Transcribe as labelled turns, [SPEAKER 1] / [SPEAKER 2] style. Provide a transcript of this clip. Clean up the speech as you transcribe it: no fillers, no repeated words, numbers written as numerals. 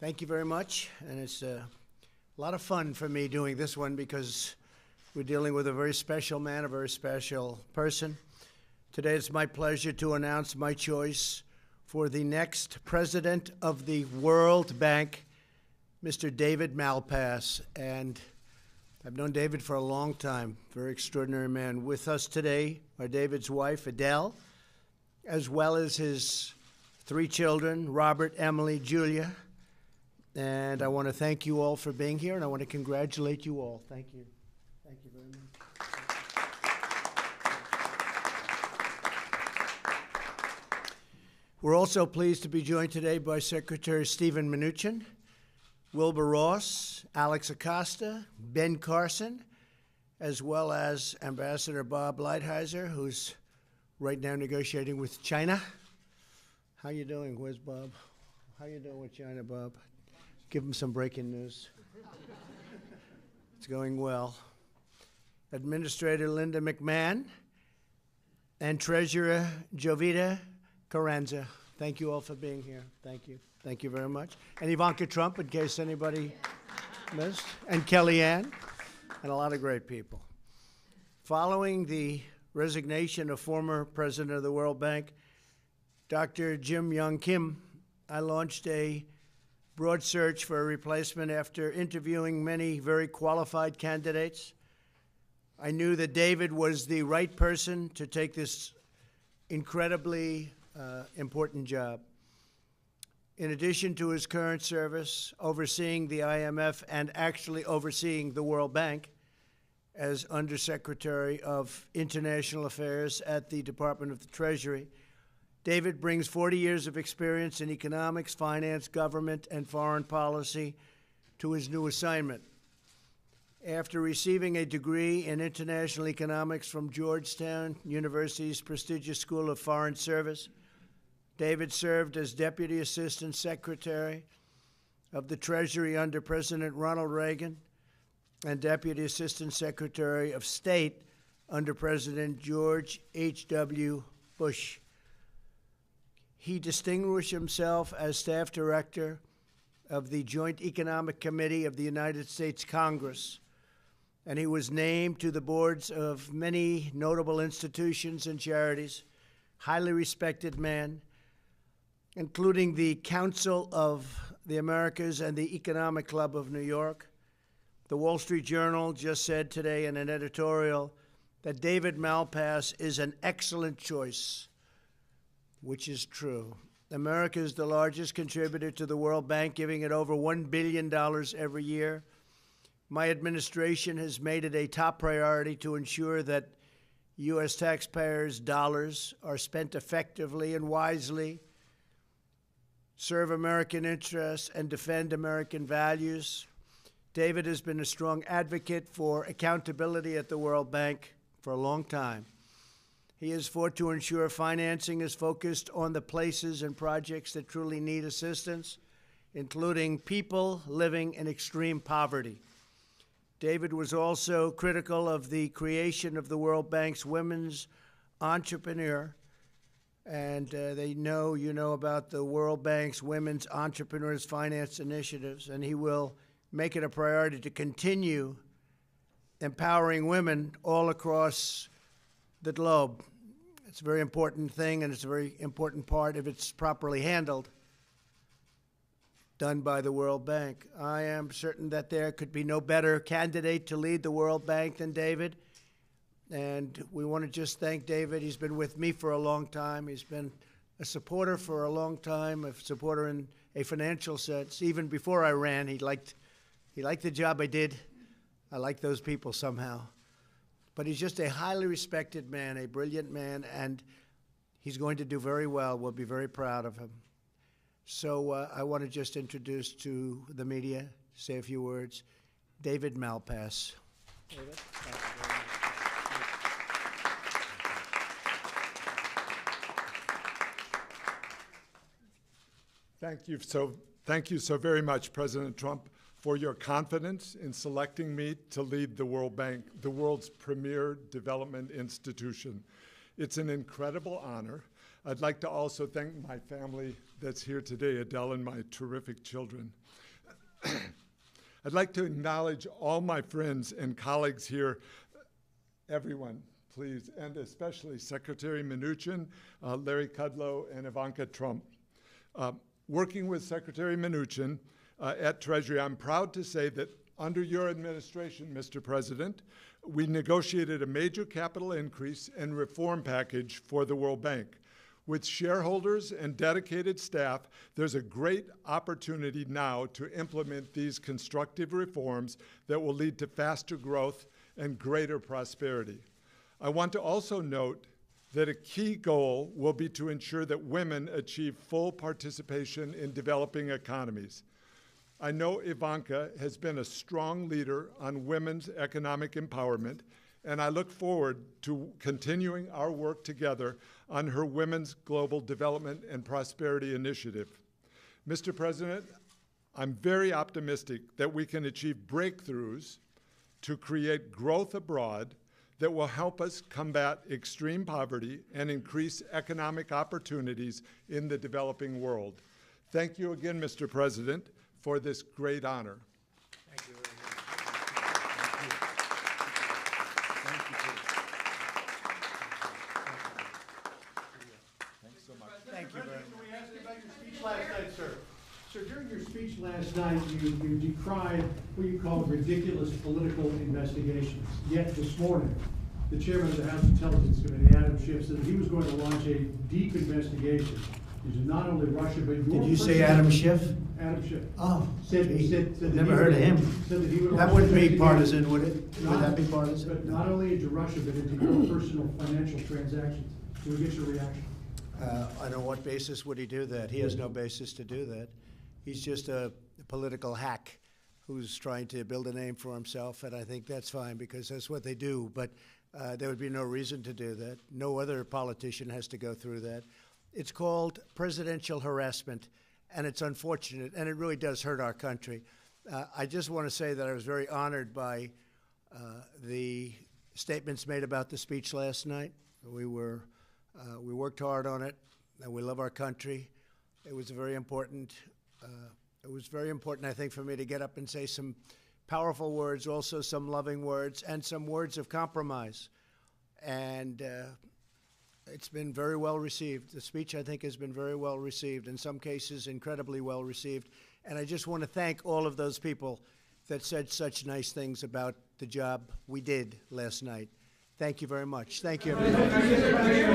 [SPEAKER 1] Thank you very much, and it's a lot of fun for me doing this one because we're dealing with a very special man, a very special person. Today it's my pleasure to announce my choice for the next president of the World Bank, Mr. David Malpass. And I've known David for a long time, very extraordinary man. With us today are David's wife, Adele, as well as his 3 children, Robert, Emily, Julia. And I want to thank you all for being here, and I want to congratulate you all. Thank you. Thank you very much. We're also pleased to be joined today by Secretary Stephen Mnuchin, Wilbur Ross, Alex Acosta, Ben Carson, as well as Ambassador Bob Lighthizer, who's right now negotiating with China. How you doing? Where's Bob? How you doing with China, Bob? Give him some breaking news. It's going well. Administrator Linda McMahon and Treasurer Jovita Carranza. Thank you all for being here. Thank you. Thank you very much. And Ivanka Trump, in case anybody missed. And Kellyanne, and a lot of great people. Following the resignation of former president of the World Bank, Dr. Yong Kim, I launched a broad search for a replacement after interviewing many very qualified candidates. I knew that David was the right person to take this incredibly important job. In addition to his current service, overseeing the IMF and actually overseeing the World Bank as Undersecretary of International Affairs at the Department of the Treasury, David brings 40 years of experience in economics, finance, government, and foreign policy to his new assignment. After receiving a degree in international economics from Georgetown University's prestigious School of Foreign Service, David served as Deputy Assistant Secretary of the Treasury under President Ronald Reagan and Deputy Assistant Secretary of State under President George H.W. Bush. He distinguished himself as staff director of the Joint Economic Committee of the United States Congress, and he was named to the boards of many notable institutions and charities, highly respected man, including the Council of the Americas and the Economic Club of New York. The Wall Street Journal just said today in an editorial that David Malpass is an excellent choice, which is true. America is the largest contributor to the World Bank, giving it over $1 billion every year. My administration has made it a top priority to ensure that U.S. taxpayers' dollars are spent effectively and wisely, serve American interests, and defend American values. David has been a strong advocate for accountability at the World Bank for a long time. He has fought to ensure financing is focused on the places and projects that truly need assistance, including people living in extreme poverty. David was also critical of the creation of the World Bank's Women's Entrepreneur, and you know about the World Bank's Women's Entrepreneurs Finance Initiatives, and he will make it a priority to continue empowering women all across the globe. It's a very important thing, and it's a very important part, if it's properly handled, done by the World Bank. I am certain that there could be no better candidate to lead the World Bank than David, and we want to just thank David. He's been with me for a long time. He's been a supporter for a long time, a supporter in a financial sense. Even before I ran, he liked the job I did. I like those people somehow. But he's just a highly respected man, a brilliant man, and he's going to do very well. We'll be very proud of him. So I want to just introduce to the media, say a few words, David Malpass. David, thank you very much.
[SPEAKER 2] Thank you so very much, President Trump, for your confidence in selecting me to lead the World Bank, the world's premier development institution. It's an incredible honor. I'd like to also thank my family that's here today, Adele and my terrific children. I'd like to acknowledge all my friends and colleagues here, everyone, please, and especially Secretary Mnuchin, Larry Kudlow, and Ivanka Trump. Working with Secretary Mnuchin at Treasury, I'm proud to say that under your administration, Mr. President, we negotiated a major capital increase and reform package for the World Bank. With shareholders and dedicated staff, there's a great opportunity now to implement these constructive reforms that will lead to faster growth and greater prosperity. I want to also note that a key goal will be to ensure that women achieve full participation in developing economies. I know Ivanka has been a strong leader on women's economic empowerment, and I look forward to continuing our work together on her Women's Global Development and Prosperity Initiative. Mr. President, I'm very optimistic that we can achieve breakthroughs to create growth abroad that will help us combat extreme poverty and increase economic opportunities in the developing world. Thank you again, Mr. President, for this great honor.
[SPEAKER 1] Thank you very much. Thank you.
[SPEAKER 2] Thanks so much.
[SPEAKER 1] Thank you very much.
[SPEAKER 3] Can we ask you about your speech last night, sir? Sir, during your speech last night, you decried what you called ridiculous political investigations. Yet this morning, the chairman of the House Intelligence Committee, Adam Schiff, said that he was going to launch a deep investigation into not only Russia, but your
[SPEAKER 1] Did you say Adam Schiff?
[SPEAKER 3] Adam Schiff.
[SPEAKER 1] Oh,
[SPEAKER 3] Said
[SPEAKER 1] gee.
[SPEAKER 3] that
[SPEAKER 1] Never heard of him.
[SPEAKER 3] Said that he would
[SPEAKER 1] That
[SPEAKER 3] launch
[SPEAKER 1] wouldn't
[SPEAKER 3] an
[SPEAKER 1] be
[SPEAKER 3] investigation
[SPEAKER 1] partisan, would it? Would that be partisan?
[SPEAKER 3] But
[SPEAKER 1] No.
[SPEAKER 3] not only into Russia, but into your personal financial transactions. Can we get your reaction?
[SPEAKER 1] On what basis would he do that? He has no basis to do that. He's just a political hack who's trying to build a name for himself, and I think that's fine because that's what they do. But there would be no reason to do that. No other politician has to go through that. It's called presidential harassment, and it's unfortunate, and it really does hurt our country. I just want to say that I was very honored by the statements made about the speech last night. We worked hard on it, and we love our country. It was very important. It was very important, I think, for me to get up and say some powerful words, also some loving words, and some words of compromise. And it's been very well received. The speech, I think, has been very well received, in some cases incredibly well received. And I just want to thank all of those people that said such nice things about the job we did last night. Thank you very much. Thank you, everybody.